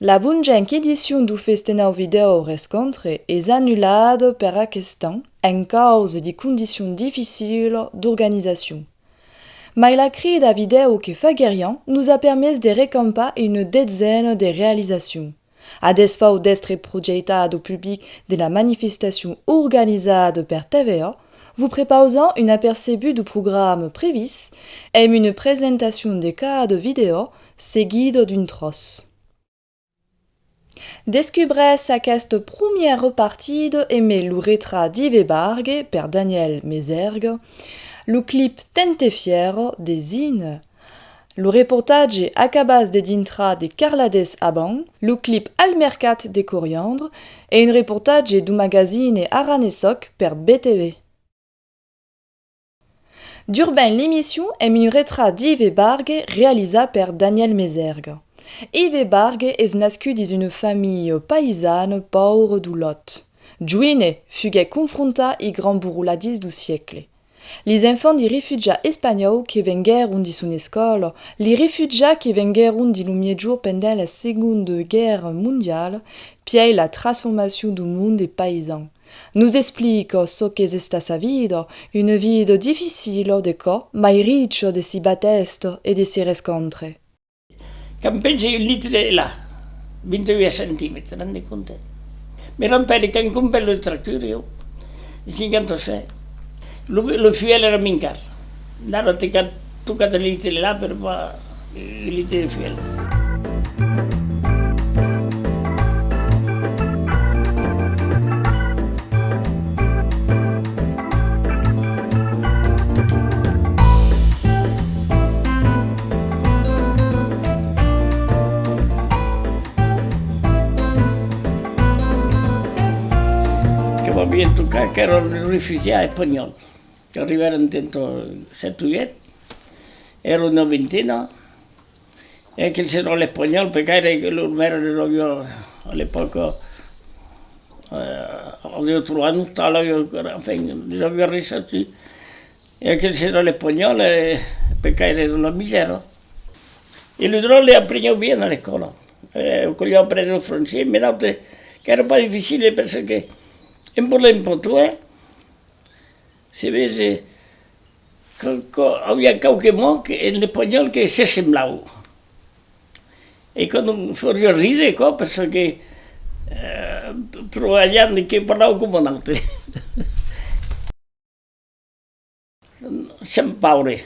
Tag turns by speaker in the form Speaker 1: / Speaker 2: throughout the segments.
Speaker 1: La vungenca edition du Festeinau Video Rescontre est annulée per aquest an en causa de conditions difficiles d'organisation. Mais la crida vidéo que faguerian nous a permis de récompenser une dizaine de réalisations. A desfau d'être projetado public de la manifestation organisée per TVA, vous proposons un aperçu du programme prévu et une présentation de cas de vidéo seguido d'une trosse. Descubrez aquesta première partie aimer le retrat d'Ive Bargue per Daniel Mesergue, le clip Tente Fiero de Zine, le reportage Acabas de Dintra de Carlades Aban, le clip Al Mercat de Coriandre et un reportage du magazine Aranesoc per BTV. D'Urbain l'émission est un retrat d'Ive Bargue réalisé par Daniel Mesergue. Ive Bargue est nascut dans une famille paysanne pauvre du Lot. Juine fut confronta i grand burladis du siècle. Les enfants des réfugiés espagnols qui vengueront de son école, les réfugiés qui vengueront de l'Umiejour pendant la Seconde Guerre mondiale, puis la transformation du monde des paysans. Nous explique ce qu'est esta sa vida, une vie difficile de co, mais riche de si battestes et de si rescontres.
Speaker 2: Quand pensi un litre là, 28 centimetri, rendi conto? Mi rompere che un bello di tracture io, 56. Lo fuel era mincar. Andava a toccare il litro là per il litro di fuel. Bien tocar, que ero rifugiati spagnoli, che arrivarono dentro 7-8, ero una ventina, e che c'erano gli spagnoli, perché loro erano all'epoca, avevo trovato un talo, li avevo risolti, e che c'erano gli spagnoli, perché erano la miseria. E loro li apprendono bene alla scuola, con gli ho preso il francese, mi ha detto che era un po' difficile perché in Porto si vede che aveva qualche modo in spagnolo che si assemblava. E quando fuori a ridere, perché trovavo che parlavo come un altro. Siamo paure.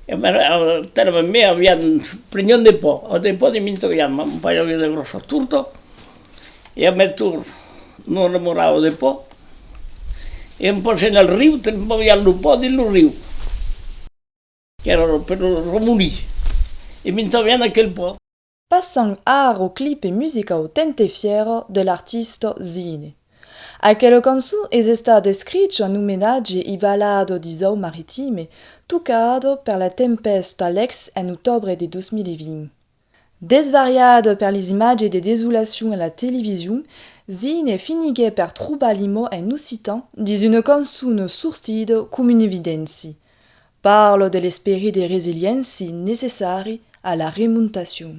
Speaker 2: E per me avevano preso un po' di minto abbiamo un paio di grosso tutto e a me turno. Non lavoravo di po' e un po' nel rio, un po' un po' del rio, che erano per Romuni, e mi troviamo anche il po'.
Speaker 1: Passons au clip et musique au Tente Fiero de l'artiste Zine. Aquella canzone è stata descritta in omaggio ai ballado di Zou Maritime, toccado per la tempesta Alex en ottobre de 2020. Desvariade per les images de désolation à la télévision, Zine finiguait per trouver l'imo en nous citant dis une canzone sortide comme une évidence. Parle de l'esprit de résilience nécessaire à la remontation.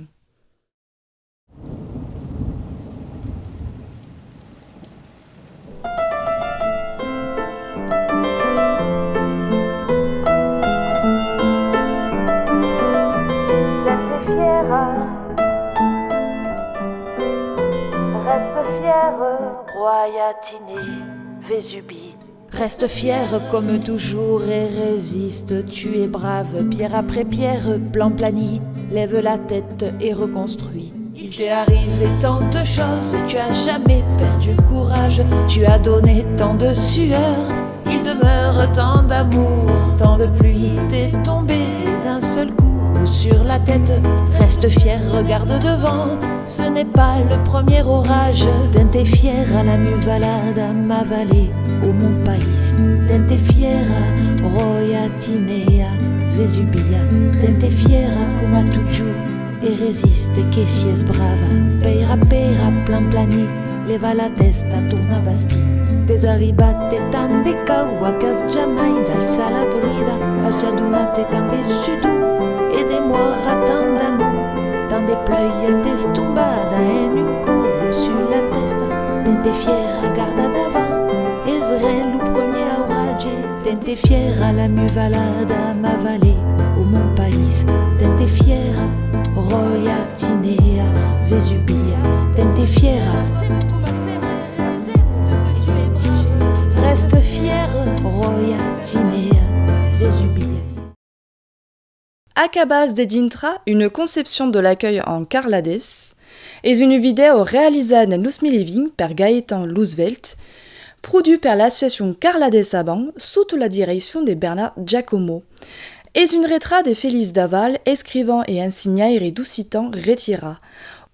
Speaker 3: Royatine, Vésubie. Reste fier comme toujours et résiste. Tu es brave, pierre après pierre, plan plani. Lève la tête et reconstruis. Il t'est arrivé tant de choses, tu as jamais perdu courage. Tu as donné tant de sueur, il demeure tant d'amour. Tant de pluie t'est tombé d'un seul coup sur la tête. Reste fier, regarde devant, ce n'est pas le premier orage. Tente fier à la muvalada, ma vallée, au mon pays. Tente fier à Royatinea, Vesubia. Tente fier à Kuma toujours et résiste, que si es brava. Peira, plan plani, leva la testa, torna basti. Desarribate tan de cahuacas, jamais d'alça la brida. Ajadunate tan de sudou, et des mois tant d'amour, tant de pleuilles, des tombas. Tente fiera la muvalada ma vallée, au mon pays. Tente fiera, roia tinea, Vesubia. Tente fiera, reste fière, roia tinea, Vesubia.
Speaker 1: Acabas de Dintra, une conception de l'accueil en Carlades, est une vidéo réalisée en 2020 par Gaëtan Loosvelt, produit par l'association Carlades Saban sous la direction de Bernard Giacomo, est une retrait de Félix Daval, écrivain et insignaire d'Ucitan Retira,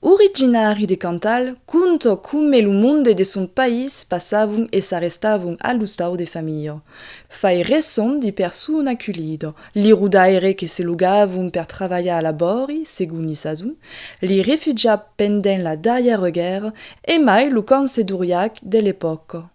Speaker 1: originari de Cantal, conto come le monde de son pays passavano e s'arrestavano allo stato de famiglia. Fai raison di persona aculido, li rudaire che se lugavano per travagliare a labori, secondo i sasun, li rifugiati pendant la derrière-guerre e mai lo conseduriac dell'epoca.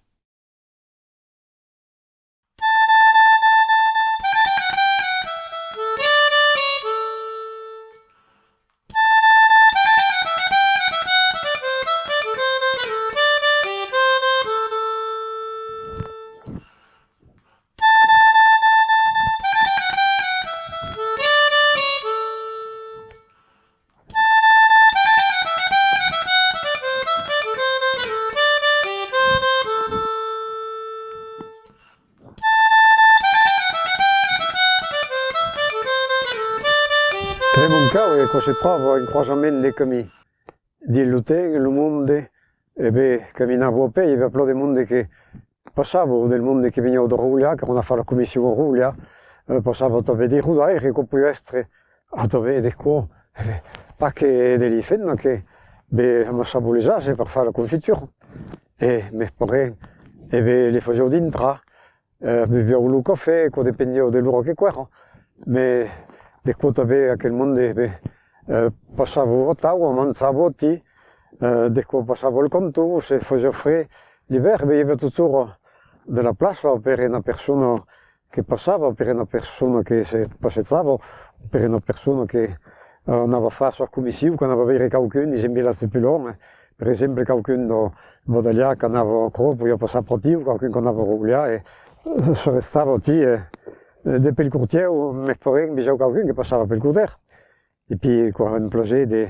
Speaker 4: Premoncao che si trova incrociamento come di Luteng, il mondo, e camminavo a piedi per il mondo che passavo, del mondo che veniva da Ruglia, che non ha fatto la commissione Ruglia, passavo a vedere Rudai, che può essere a vedere qua, pas che degli fenni che mi sabolizzase per fare la confitura, e mi pare, e li facevo dentro, mi bevo il caffè, che dipendeva dall'ora che era, ma de quando avevo aquel mondo passavo a tavola, mangiavo ti, de quando passavo il conto, se faceva freddo, l'inverno avevo tutto della piazza per una persona che passava, per una persona che si passeggiava, per una persona che andava a fare la commissione, che andava a vedere qualcuno di sembianze più longe, per esempio qualcuno da Vodaglia che andava a Cropo, io passavo per Dio, qualcuno che andava a Ruglia e si restava ti. Depuis le courtier, mes parents, j'avais quelqu'un qui passait par le courtier. Et puis, quoi, il me plaisait de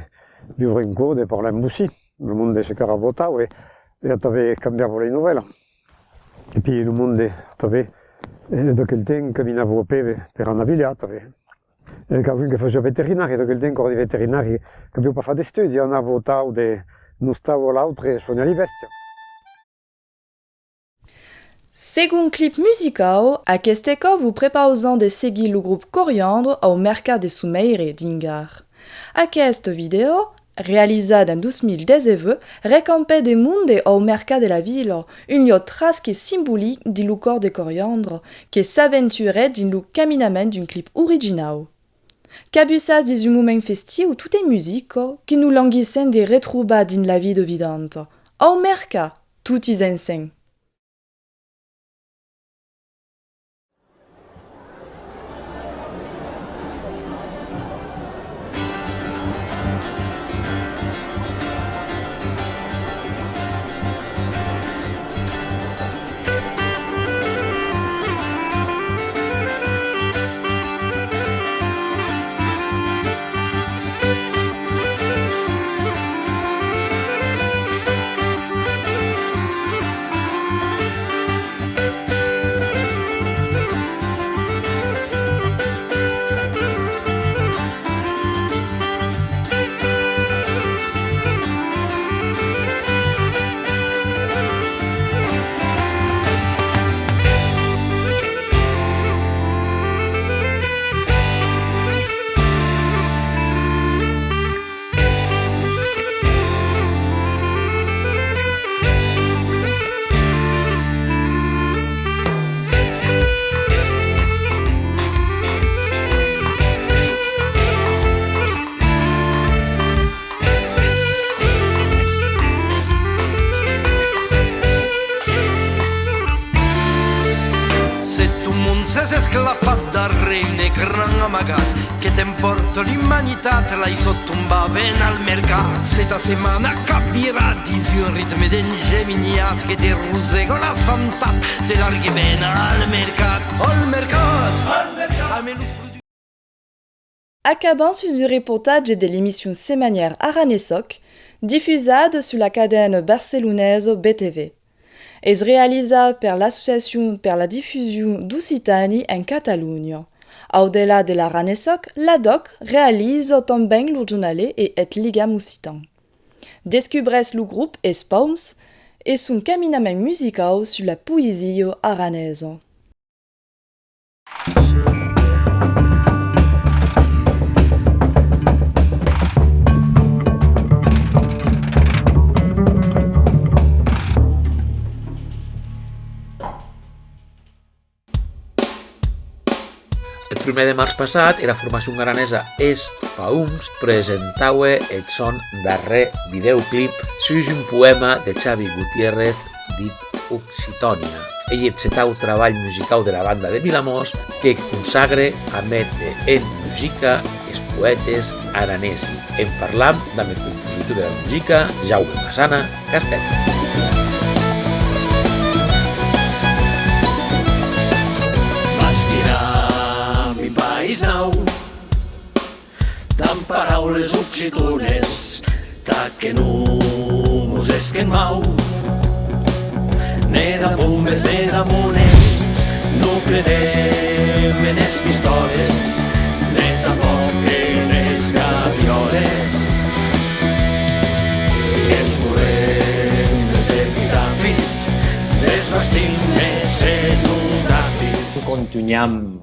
Speaker 4: vivre en cours, de parler aussi. Le monde se caravota, et j'avais changé les nouvelles. Et puis, le monde avait, de quel temps, comme il avait per una villa, avait quelqu'un qui faisait vétérinaire, de quel temps, encore des vétérinaires, qui n'avaient pas fait d'études, on avait voté de nous stavo l'autre et soigner les besties.
Speaker 1: Second clip musical, aquesta vous proposant de seguir le groupe Coriandre au Mercat de Sumeire d'Ingar. Aquesta vidéo, réalisée en 2019, récompense des mondes au Mercat de la ville, un lieu trasque symbolique du corps de Coriandre, qui s'aventurait dans le caminament d'un clip original. Cabussas des moments festifs où tout est musique, qui nous languissent de retrouver dans la vie de vidante. Au Mercat, tout est ensemble.
Speaker 5: darrere un gran amagat che t'emporta l'umanità, l'hai sottomba ben al mercato. Questa settimana capirà di un ritmo d'ingegniat che ti rosega la santa, te larghi bene al mercato, al mercato.
Speaker 1: Acabant sur du reportage de l'émission sémanière Aranesoc, diffusée sur la cadène barcelonaise BTV. Es réalisée par l'association per la diffusion d'Occitanie en Catalogne. Au-delà de l'Aranesoc, la DOC réalise também le journal et et ligam occitan. Descubres le groupe Espons et son caminament musical sur la poésie aranaise.
Speaker 6: El 1 de març passat, la formació aranesa Es Paums presentava el son darrer videoclip sus un poema de Xavi Gutiérrez dit Occitònia. Ell és el setau treball musical de la banda de Vilamós que consagra a metre en música els poetes aranesi. En parlam amb el compositor de la música, Jaume Massana Castet.
Speaker 7: Nau, tant paraules occitones, ta que no mos esquen mau. Ne damunt de damunes, no credem en es pistoles, ne tampoc en es gavioles. Escorrem els epitafis, desvestim els cenografis.
Speaker 8: Continuem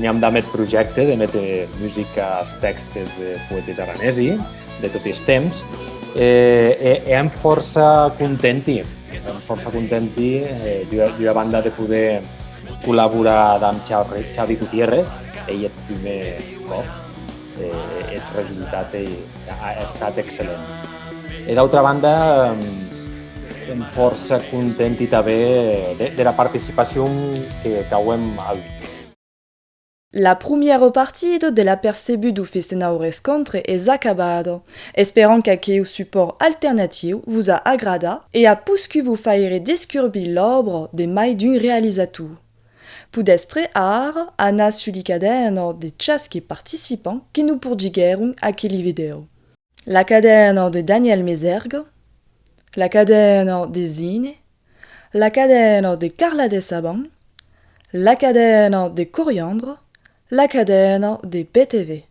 Speaker 8: amb aquest projecte d'emetre música als textos de poetes aranesi de tots els temps. Em força contenti d'una banda de poder col·laborar amb Xavi Gutiérrez. Ell el primer cop, el resultat ha estat excel·lent. D'altra banda, em força contenti també de la participació que hauem al vídeo.
Speaker 1: La première partie de la percebu du Festenaures Contre est acabada. Espérons qu'un support alternatif vous a agradé et a poussé vous faire descubrir l'œuvre des mailles d'un réalisateur. Pudestre ar Anna sulicadeno de chasque participants qui nous prodiguèrent à quelle vidéo. La cadena de Daniel Mézergue, la cadena de Zine, la cadena de Carla de Saban, la cadena de Coriandre, la cadena de BTV.